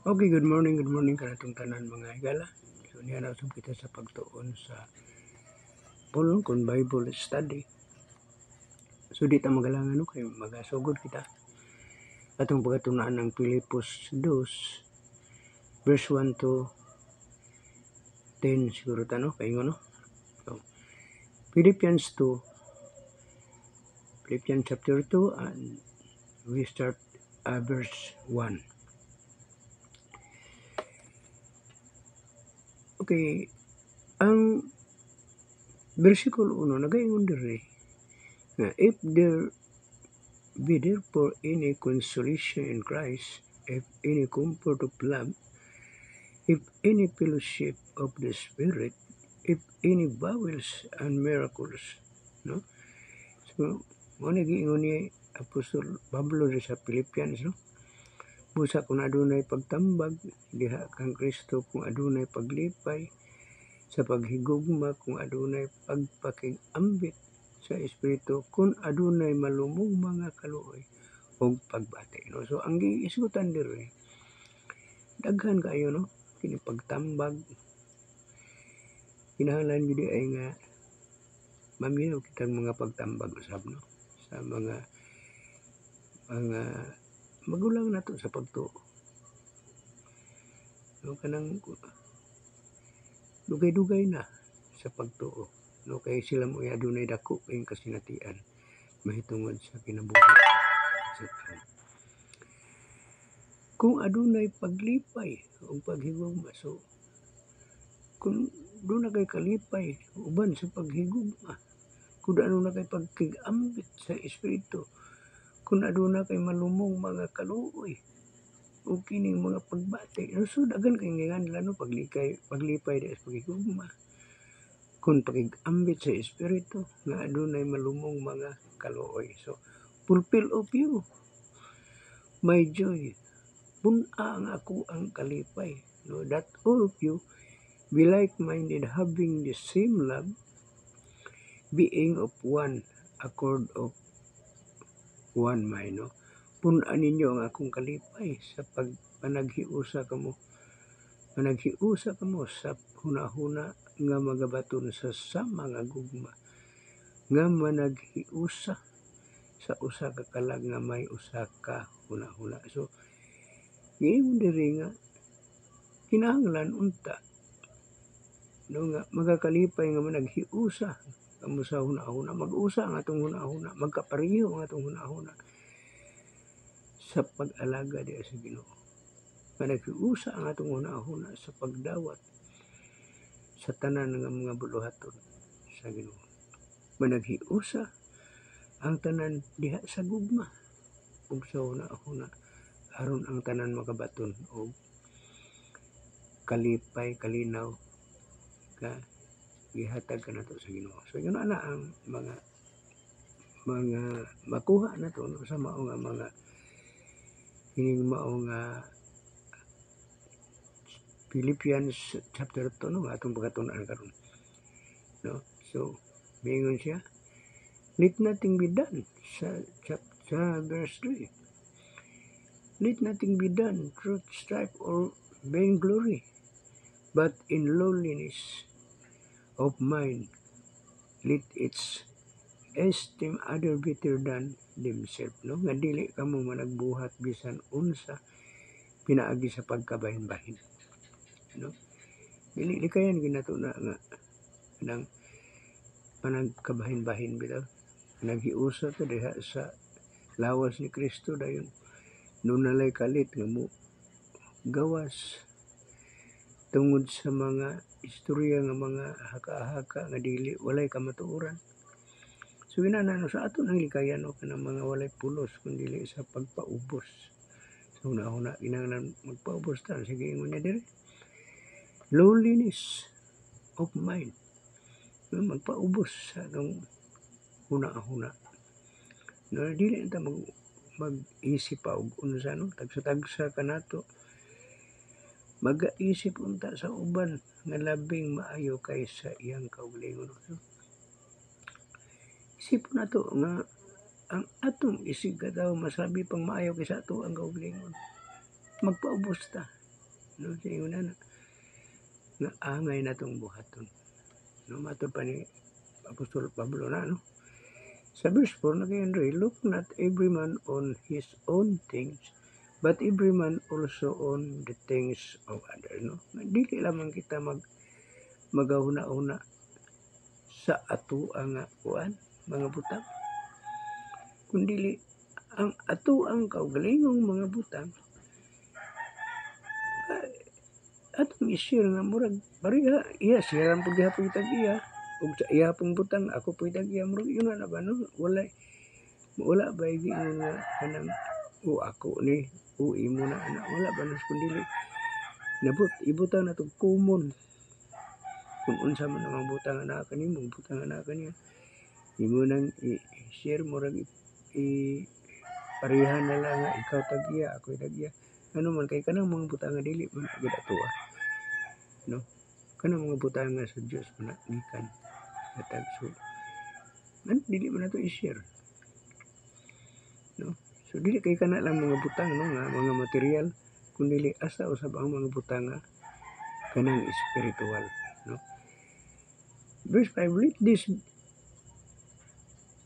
Okay, good morning kanatong tanan mga higala. So niya na usab kita sa pagtuon sa pulong kon Bible study. So di ta magalangan no kay magasugod kita. Atong pagatunan ng Pilipos 2 verse 1 to 10 siguro ta no kay ngono. So Philippians chapter 2 and we start verse 1. Okay, ang versikulo 1 nagaingon diri na if there be therefore any consolation in Christ, if any comfort of love, if any fellowship of the Spirit, if any bowels and miracles, no? So, mo nagiingon ni Apostol Pablo sa Philippians, no? Busa kung adunay pagtambag, diha kang Kristo kung adunay paglipay, sa paghigugma kung adunay pagpakig-ambit sa Espiritu, kung adunay malumong mga kaluoy o pagbati. No? So, ang giisutan diri, daghan kayo, no? Kini pagtambag, kinahanglan gid ay nga maminaw kitang mga pagtambag usab no sa mga magulang nato sa pagtuo. No kanang dugay-dugay na sa pagtuo. No kay sila mo adunay dako kayong kasinatian mahitungod sa kinabuhi sa tao. Kung adunay paglipay o paghigugma, so kung doon na kay kalipay uban sa paghigugma, kung aduna kay pagkig-ambit sa Espiritu, kung aduna kay malumong mga kaluoy o kining mga pagbati, so daghan kay nganlan no paglipay di sa paghigugma, kung pagig-ambit sa Espiritu nga adunay malumong mga kaluoy. So fulfill of you my joy, pun-a ang ako ang kalipay, no, that all of you be like-minded, having the same love, being of one accord of one mind, no? Pun-an ninyo ang akong kalipay sa panaghiusa kamo sa hunahuna nga magabaton sa sama nga gugma, nga managhiusa sa usa ka kalag nga may usa ka hunahuna. So giingon diri nga kinahanglan unta no nga magakalipay nga managhiusa kamo sa hunahuna, mag-usa ang atong hunahuna, magkapareho ang atong hunahuna sa pag-alaga di sa Ginoo. Managhiusa ang atong hunahuna sa pagdawat sa tanan nga mga buluhaton sa Ginoo. Managhiusa ang tanan diha sa gugma ug sa hunahuna aron ang tanan makabaton og kalipay, kalinaw ka gihatag kanato sa Ginoo. So yun ana ang mga makuha nato no, sa mao nga mga kining mao nga Philippians chapter 2 no atong pagatunan karon. No? So mingon siya, let nothing be done sa verse 3. Let nothing be done through strife or vainglory, but in lowliness of mind, let its esteem other better than themselves. No? Nga dili kamo managbuhat bisan unsa pinaagi sa pagkabahin-bahin. No? Dili kayan ginato na nga nang panagkabahin-bahin bitaw. Naghiusa to diha sa lawas ni Kristo dayon. Doon nalay kalit nga mo gawas tungod sa mga istorya nga mga haka-haka nga dili walay kamatuoran. So inana no sa ato nang likayan no kanang mga walay pulos kundi dili sa pagpaubos. So una kinahanglan magpaubos ta sige ingon niya diri. Lowliness of mind. No, magpaubos sa atong huna-huna. No, dili ta mag-isip pa og unsa no tagsa-tagsa kanato. Mag-isip unta sa uban nga labing maayo kaysa iyang kaugalingon. So, isipon nato nga ang atong isig katawo masabi pang maayo kaysa ato ang kaugalingon. Magpaubos ta. no sa ingon ana nga angay natong buhaton, no matud pa ni Apostol Pablo na, no. Sa verse 4 nag-Henry, look not every man on his own things, but every man also on the things of other, no. Dili lamang kita magahuna-una sa ato nga kuan mga butang, kundili ang ato ang kaugalingong mga butang atong i-share nga murag pareha iya siyaran pud gihapon tag iya ug sa iya pong butang ako pud tag iya murag yun na ba no wala ba giingon nga kanang ako ni imo na ana wala ba nas kundi ibutang na tong common kung unsa man ang butang ana kanimo butang ana kaniya imo nang i-share murag pareha na lang nga ikaw tag iya ako tag iya ano man kay kanang mga butang nga dili man gid ato no kanang mga butang nga sa Dios man gikan katag so dili man nato i-share no so dili kay kana lang mga butang no nga mga material kundi asa usab ang mga butang nga kanang spiritual no. Verse 5,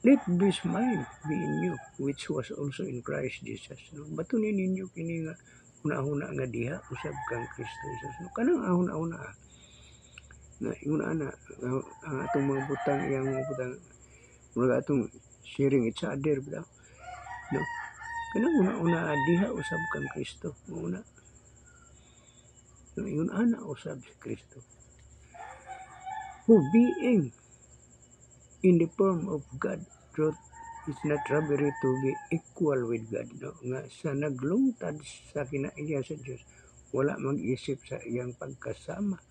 let this mind be in you which was also in Christ Jesus, no. Batunin ninyo kini nga una-una nga diha usab kang Kristo Jesus, no. Kanang ahuna-una nga ingon ana ang atong mga butang iyang mga butang murag atong sharing each other bitaw no kanang una-una diha usab kang Kristo una no ingon ana usab si Kristo who being in the form of God truth is not robbery to be equal with God, no nga sa naglungtad sa kinaiya sa Dios wala mag-isip sa iyang pagkasama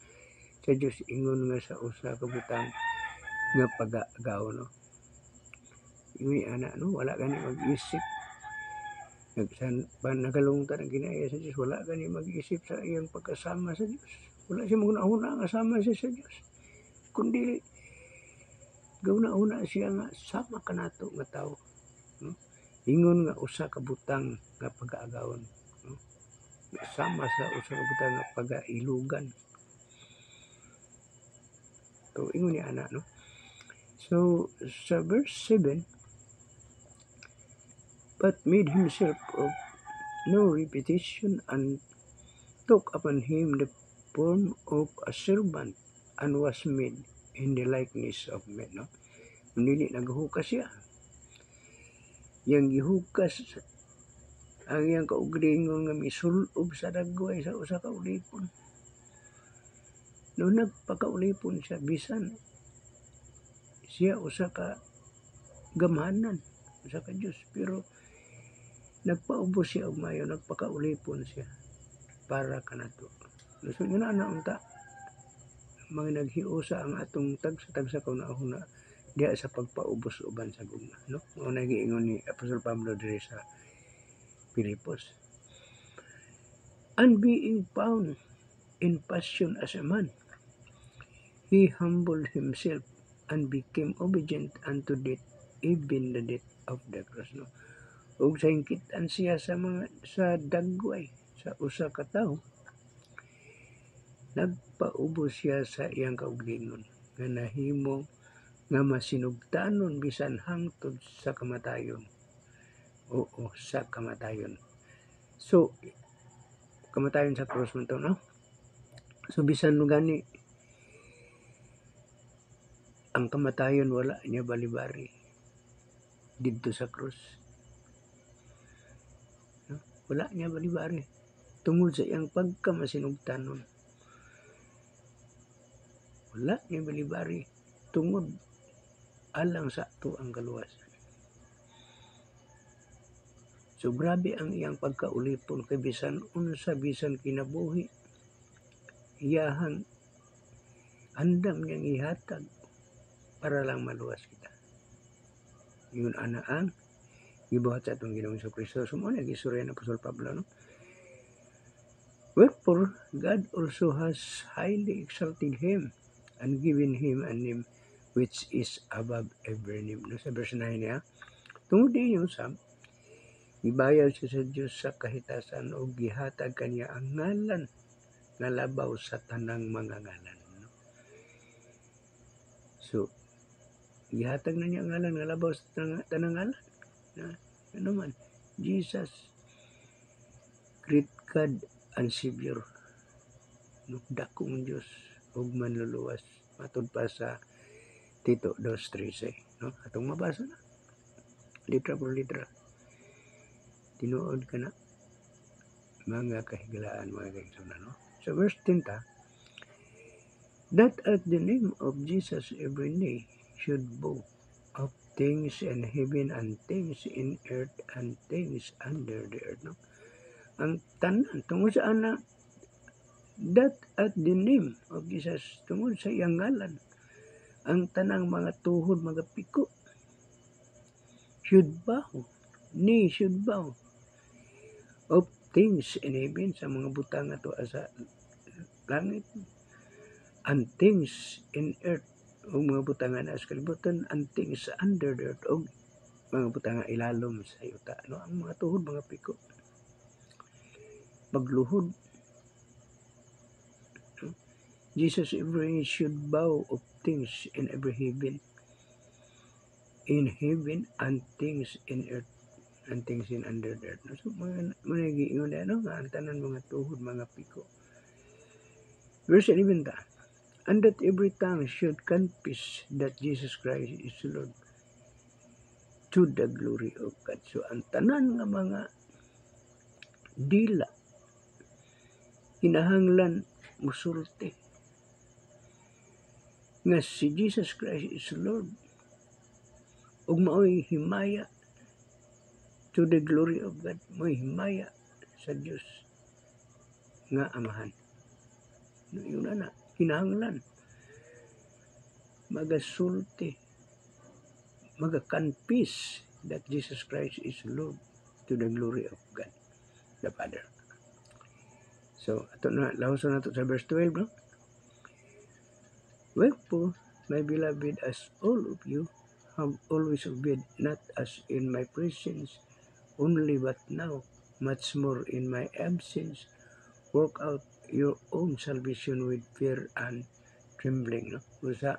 sa Dios ingon nga sa usa ka butang nga pag-agaw no ingon ana no wala gani mag-isip nagalungtad ang kinaiya sa Dios wala gani mag-isip sa iyang pagkasama sa Dios wala siya magunahuna nga sama siya sa Dios kundi gauna-una siya nga sama kanato nga tawo no ingon nga usa ka butang nga pag-aagawon no sama sa usa ka butang nga pag-ailugan so ingon ni ana no so sa verse 7 but made himself of no repetition and took upon him the form of a servant and was made in the likeness of men, no? Dili naghukas siya. Yang gihukas ang iyang kaugalingon nga misulob sa dagway sa usa ka ulipon. No nagpakaulipon siya bisan siya usa ka gamhanan usa ka Dios pero nagpaubos siya og mayo nagpakaulipon siya para kanato. So yun na unta mga naghiusa ang atong tagsa kauna-una diha sa pagpaubos uban sa gugma no mao na giingon ni Apostol Pablo diri sa Filipos and being found in passion as a man he humbled himself and became obedient unto death even the death of the cross no ug sa hingkit-an siya sa dagway sa usa ka tawo nagpaubos siya sa iyang kaugalingon nga nahimo nga masinugtanon bisan hangtod sa kamatayon. Oo, sa kamatayon. So, kamatayon sa cross man to, no? So, bisan gani ang kamatayon wala niya balibari didto sa cross. No? Wala niya balibari tungod sa iyang pagkamasinugtanon. Wala niya balibari tungod alang sa ato ang kaluwasan. So grabe ang iyang pagkaulipon kay bisan unsa bisan kinabuhi iyahang andam niyang ihatag para lang maluwas kita. Yun ana ang gibuhat sa atong Ginoong Kristo. So mo na gisurya ng Apostol Pablo no. Wherefore God also has highly exalted him and given him a name which is above every name. No, sa verse 9 niya, tungod ninyo sab, ibayad siya sa Diyos sa kahitasan o gihatag kaniya ang ngalan nga labaw sa tanang mga ngalan. No? So, gihatag na niya ang ngalan nga labaw sa tanang ngalan. Ano man, Jesus, great God and Savior, no? Dakong Diyos, ug manluluwas, matud pa sa Tito 2:13, no? Atong mabasa na, litra por litra. Tinuod ka na, mga kahigalaan, mga kaigsunan, no? So verse 10 ta, that at the name of Jesus every knee should bow, of things in heaven and things in earth and things under the earth. No? Ang tanan, tungod sa ana, that at the name of Jesus, tungod sa iyang ngalan, ang tanang mga tuhod, mga piko, should bow, knee should bow, of things in heaven, sa mga butang ato sa langit, and things in earth, o mga butangan na sa kalibutan, and things under the earth, o mga butangan ilalom sa yuta. No? Ang mga tuhod, mga piko, pagluhod. No? Jesus every should bow of things in every heaven, and things in earth, and things in under the earth. No? So, mga giingon na, no? Ang tanan mga tuhod, mga piko. Verse 11 ta, and that every tongue should confess that Jesus Christ is Lord, to the glory of God. So, ang tanan nga mga dila, hinahanglan, musulti, nga si Jesus Christ is Lord, ug mao'y himaya, to the glory of God, mao'y himaya sa Dios nga Amahan. Yun na, hinahanglan, magasulti, magakanpis that Jesus Christ is Lord, to the glory of God, the Father. So, ato na, lahuson na ito sa verse 12, no? Wherefore, my beloved, as all of you have always obeyed, not as in my presence only, but now, much more in my absence, work out your own salvation with fear and trembling. No? Usa,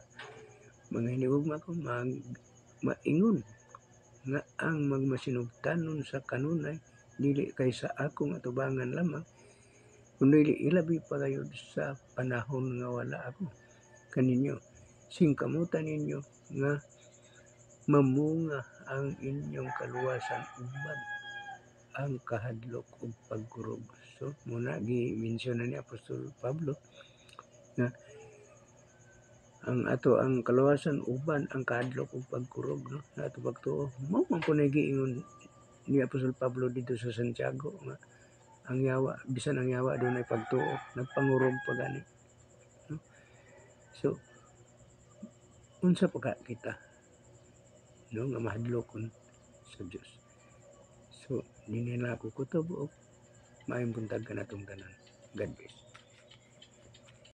mga hinigugma ko, maingon nga ang magmasinugtanon sa kanunay, dili kaysa akong atubangan lamang, kundi ilabi pa kayo sa panahon nga wala ako kaninyo. Singkamutan ninyo nga mamunga ang inyong kaluwasan uban ang kahadlok ug pagkurog. So, muna gi-mention na ni Apostol Pablo na ang kaluwasan uban ang kahadlok ug pagkurog, no? Sa ato pagtuo, mao man po giingon ni Apostol Pablo dito sa Santiago nga ang yawa, bisan ang yawa doon ay pagtuo, nagpangurog pa gani. No? So, unsa pa ka kita, no, nga mahadlokon sa Dios. So, dinila ako kutob o maayong buntag ka natong tanan. God bless.